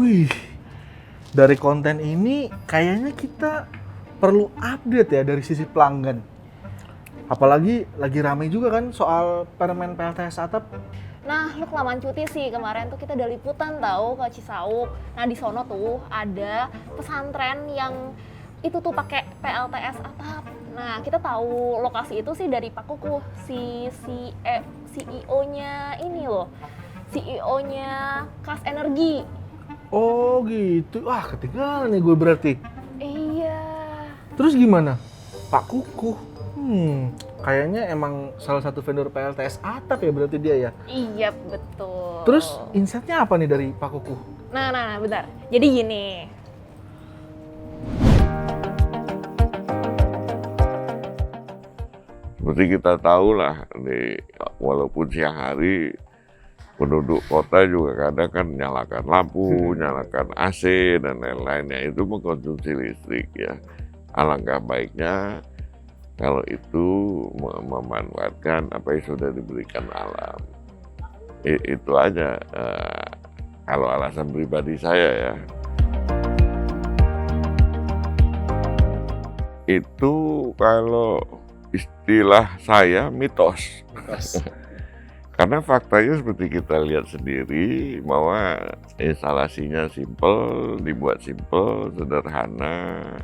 Wih, dari konten ini kayaknya kita perlu update ya dari sisi pelanggan. Apalagi lagi rame juga kan soal permen PLTS atap. Nah, lu kelamaan cuti sih. Kemarin tuh kita ada liputan tahu ke Cisauk. Nah, di sono tuh ada pesantren yang itu tuh pakai PLTS atap. Nah, kita tahu lokasi itu sih dari Pak Kukuh, CEO-nya ini loh. CEO-nya Kas Energi. Oh gitu, ketinggalan nih gue berarti. Iya. Terus gimana? Pak Kukuh, kayaknya emang salah satu vendor PLTS atap ya berarti dia ya? Iya, betul. Terus insight-nya apa nih dari Pak Kukuh? Nah, bentar. Jadi gini. Seperti kita tahu lah, walaupun siang hari penduduk kota juga kadang kan nyalakan lampu, nyalakan AC dan lain-lainnya, itu mengkonsumsi listrik ya. Alangkah baiknya kalau itu memanfaatkan apa yang sudah diberikan alam. Itu aja kalau alasan pribadi saya ya. Itu kalau istilah saya mitos. Karena faktanya seperti kita lihat sendiri bahwa instalasinya simple, dibuat simple, sederhana,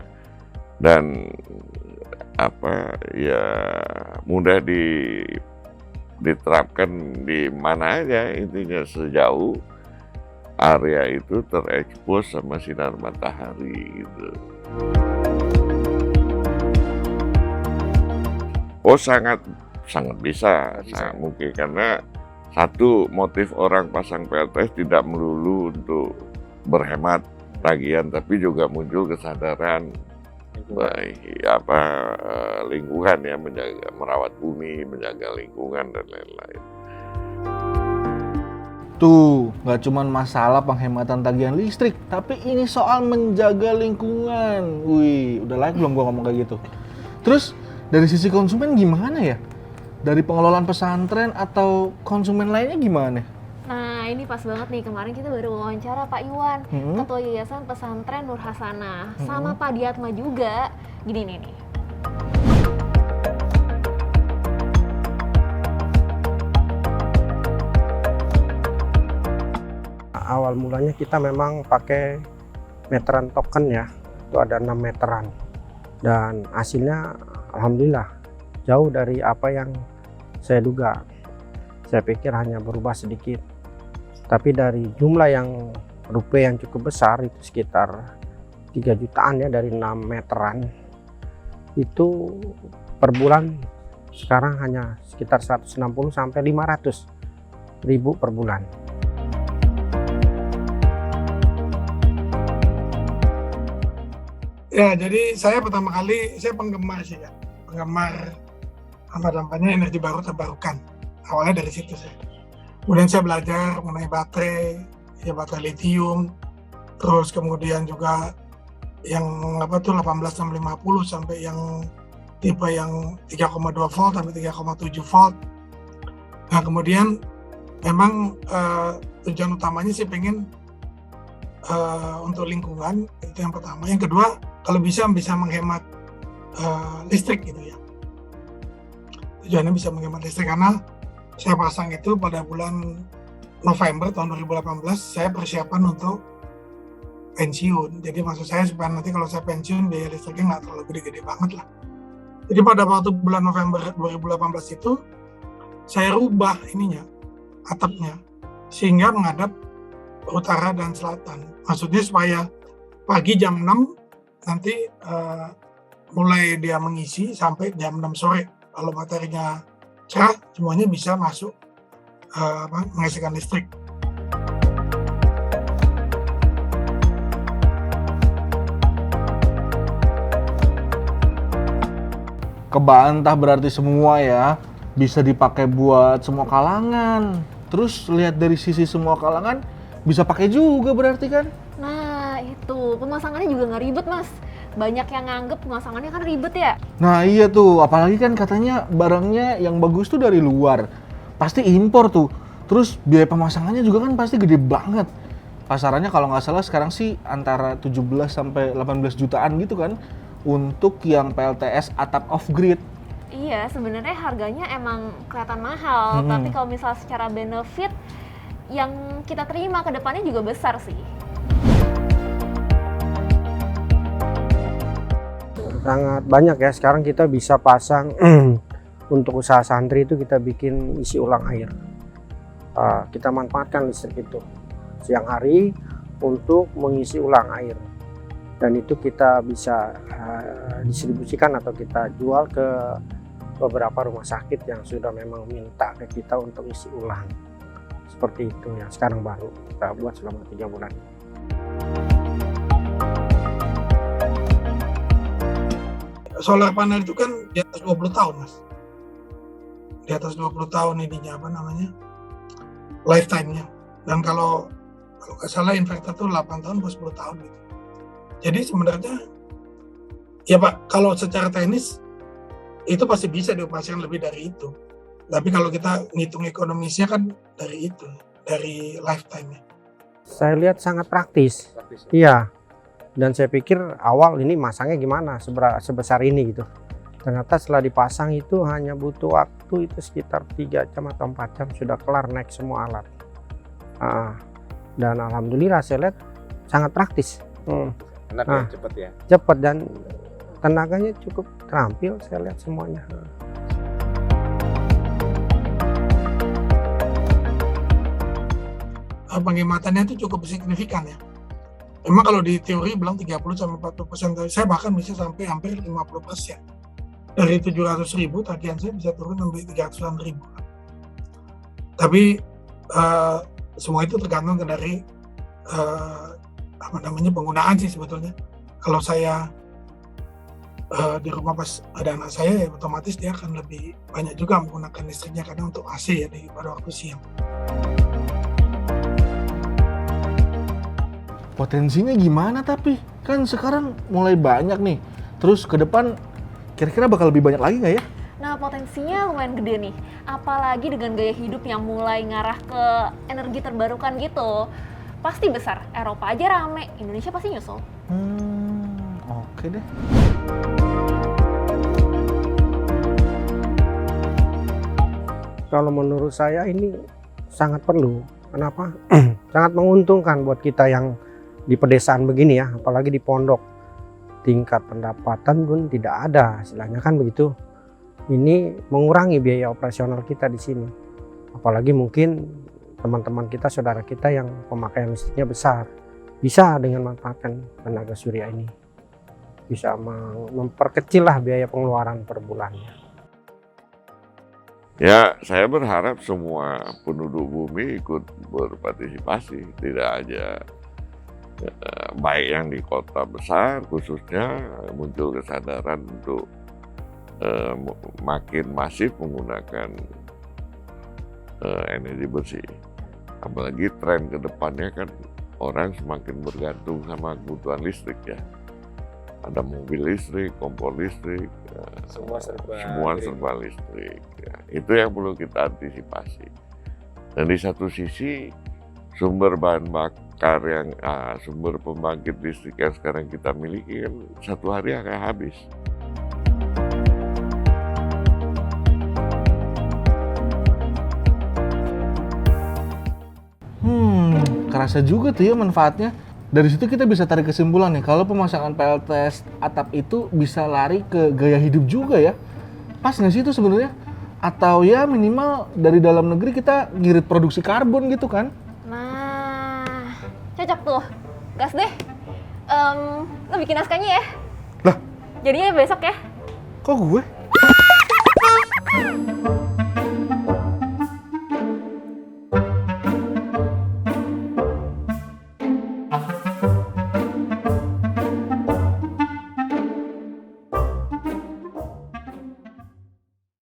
dan mudah diterapkan di mana aja, intinya sejauh area itu terekspos sama sinar matahari gitu. Oh sangat bisa, sangat mungkin, karena satu motif orang pasang PLTS tidak melulu untuk berhemat tagihan, tapi juga muncul kesadaran lingkungan ya, menjaga, merawat bumi, menjaga lingkungan dan lain-lain. Tuh, nggak cuma masalah penghematan tagihan listrik, tapi ini soal menjaga lingkungan. Wih, udah layak belum gua ngomong kayak gitu? Terus dari sisi konsumen gimana ya? Dari pengelolaan pesantren atau konsumen lainnya gimana? Nah, ini pas banget nih. Kemarin kita baru wawancara Pak Iwan, Ketua Yayasan Pesantren Nur Hasanah, sama Pak Diatma juga. Gini nih. Awal mulanya kita memang pakai meteran token ya, itu ada 6 meteran. Dan hasilnya alhamdulillah jauh dari apa yang saya duga. Saya pikir hanya berubah sedikit, tapi dari jumlah yang rupiah yang cukup besar, itu sekitar 3 jutaan ya dari 6 meteran, itu per bulan sekarang hanya sekitar 160 sampai 500 ribu per bulan. Ya, jadi saya pertama kali, saya penggemar sih ya, penggemar energi baru terbarukan. Awalnya dari situ saya. Kemudian saya belajar mengenai baterai lithium, terus kemudian juga yang 18650 sampai yang tipe yang 3,2 volt sampai 3,7 volt. Nah, kemudian memang tujuan utamanya sih pengen untuk lingkungan, itu yang pertama. Yang kedua, kalau bisa menghemat listrik gitu ya. Tujuannya bisa menghemat listrik karena saya pasang itu pada bulan November tahun 2018, saya persiapan untuk pensiun. Jadi maksud saya supaya nanti kalau saya pensiun biaya listriknya nggak terlalu gede-gede banget lah. Jadi pada waktu bulan November 2018 itu saya rubah atapnya sehingga menghadap utara dan selatan. Maksudnya supaya pagi jam 6 nanti mulai dia mengisi sampai jam 6 sore. Kalau materinya cerah, semuanya bisa masuk menghasilkan listrik. Kebantah berarti semua ya, bisa dipakai buat semua kalangan. Terus lihat dari sisi semua kalangan, bisa pakai juga berarti kan? Nah, itu pemasangannya juga nggak ribet, Mas. Banyak yang nganggep pemasangannya kan ribet ya. Nah iya tuh, apalagi kan katanya barangnya yang bagus tuh dari luar, pasti impor tuh. Terus biaya pemasangannya juga kan pasti gede banget. pasarannya kalau nggak salah sekarang sih antara 17 sampai 18 jutaan gitu kan untuk yang PLTS atap off grid. Iya, sebenarnya harganya emang kelihatan mahal, tapi kalau misalnya secara benefit yang kita terima ke depannya juga besar sih. Sangat banyak ya, sekarang kita bisa pasang untuk usaha santri itu kita bikin isi ulang air. Kita manfaatkan listrik itu siang hari untuk mengisi ulang air, dan itu kita bisa distribusikan atau kita jual ke beberapa rumah sakit yang sudah memang minta ke kita untuk isi ulang. Seperti itu yang sekarang baru kita buat selama 3 bulan. Solar panel itu kan di atas 20 tahun, Mas. Di atas 20 tahun ininya apa namanya? Lifetime-nya. Dan kalau nggak salah inverter tuh 8 tahun atau 10 tahun gitu. Jadi sebenarnya ya Pak, kalau secara teknis itu pasti bisa dioperasikan lebih dari itu. Tapi kalau kita ngitung ekonomisnya kan dari itu, dari lifetime-nya. Saya lihat sangat praktis. Iya. Dan saya pikir awal ini masangnya gimana sebesar ini gitu. Ternyata setelah dipasang itu hanya butuh waktu itu sekitar 3 jam atau 4 jam sudah kelar naik semua alat. Dan alhamdulillah saya lihat sangat praktis. Enak ya, cepet ya. Cepat dan tenaganya cukup terampil, saya lihat semuanya. Penghematannya itu cukup signifikan ya. Memang kalau di teori bilang 30-40%, saya bahkan bisa sampai hampir 50%. Dari 700.000 tagihan saya bisa turun sampai 300.000. Tapi semua itu tergantung dari penggunaan sih sebetulnya. Kalau saya di rumah pas ada anak saya, ya otomatis dia akan lebih banyak juga menggunakan listriknya karena untuk AC ya pada waktu siang. Potensinya gimana tapi? Kan sekarang mulai banyak nih. Terus ke depan kira-kira bakal lebih banyak lagi nggak ya? Nah, potensinya lumayan gede nih. Apalagi dengan gaya hidup yang mulai ngarah ke energi terbarukan gitu. Pasti besar. Eropa aja rame, Indonesia pasti nyusul. Oke deh. Kalau menurut saya ini sangat perlu. Kenapa? Sangat menguntungkan buat kita yang di pedesaan begini ya, apalagi di pondok. Tingkat pendapatan pun tidak ada, istilahnya kan begitu. Ini mengurangi biaya operasional kita di sini. Apalagi mungkin teman-teman kita, saudara kita yang pemakaian listriknya besar, bisa dengan manfaatkan tenaga surya ini. Bisa memperkecil lah biaya pengeluaran per bulannya. Ya, saya berharap semua penduduk bumi ikut berpartisipasi, tidak aja baik yang di kota besar khususnya muncul kesadaran untuk makin masif menggunakan energi bersih. Apalagi tren ke depannya kan orang semakin bergantung sama kebutuhan listrik ya. Ada mobil listrik, kompor listrik, semua serba listrik. Ya, itu yang perlu kita antisipasi. Dan di satu sisi sumber bahan bakar yang sumber pembangkit listrik yang sekarang kita miliki kan satu hari akan habis. Kerasa juga tuh ya manfaatnya. Dari situ kita bisa tarik kesimpulan nih, kalau pemasangan PLTS atap itu bisa lari ke gaya hidup juga ya. Pas nggak sih itu sebenarnya? Atau ya minimal dari dalam negeri kita ngirit produksi karbon gitu kan? Nah, cocok tuh. Gas deh. Lo bikin naskahnya ya? Lah? Jadinya besok ya? Kok gue?